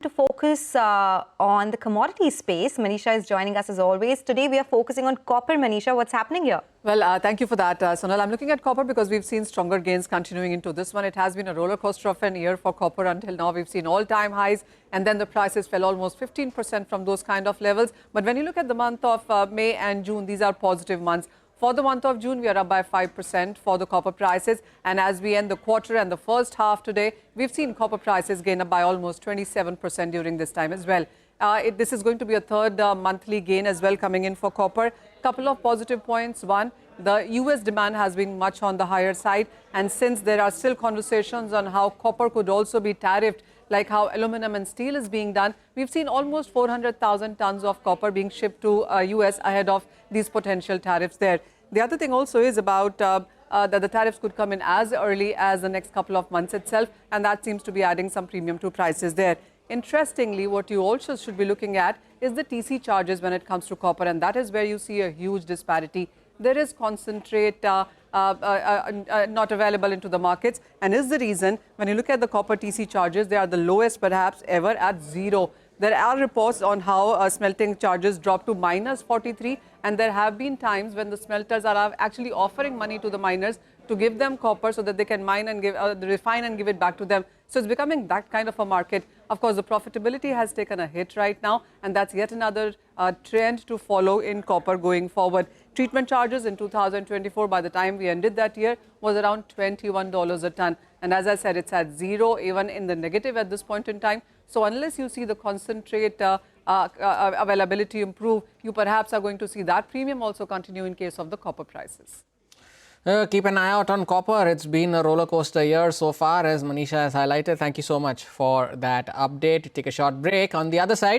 To focus on the commodity space. Manisha is joining us as always. Today we are focusing on copper. Manisha, what's happening here? Well, thank you for that, Sonal. I'm looking at copper because we've seen stronger gains continuing into this one. It has been a roller coaster of an year for copper until now. We've seen all-time highs and then the prices fell almost 15% from those kind of levels. But when you look at the month of May and June, these are positive months. For the month of June, we are up by 5% for the copper prices. And as we end the quarter and the first half today, we've seen copper prices gain up by almost 27% during this time as well. This is going to be a third monthly gain as well coming in for copper. Couple of positive points. One, the US demand has been much on the higher side. And since there are still conversations on how copper could also be tariffed, like how aluminum and steel is being done, we've seen almost 400,000 tons of copper being shipped to US ahead of these potential tariffs there. The other thing also is about that the tariffs could come in as early as the next couple of months itself, and that seems to be adding some premium to prices there. Interestingly, what you also should be looking at is the TC charges when it comes to copper, and that is where you see a huge disparity. There is concentrate not available into the markets, and is the reason when you look at the copper TC charges, they are the lowest perhaps ever at zero. There are reports on how smelting charges dropped to -43, and there have been times when the smelters are actually offering money to the miners to give them copper so that they can mine and refine and give it back to them. So it's becoming that kind of a market. Of course, the profitability has taken a hit right now, and that's yet another trend to follow in copper going forward. Treatment charges in 2024, by the time we ended that year, was around $21 a ton. And as I said, it's at zero, even in the negative at this point in time. So unless you see the concentrate availability improve, you perhaps are going to see that premium also continue in case of the copper prices. Keep an eye out on copper. It's been a roller coaster year so far, as Manisha has highlighted. Thank you so much for that update. Take a short break. On the other side,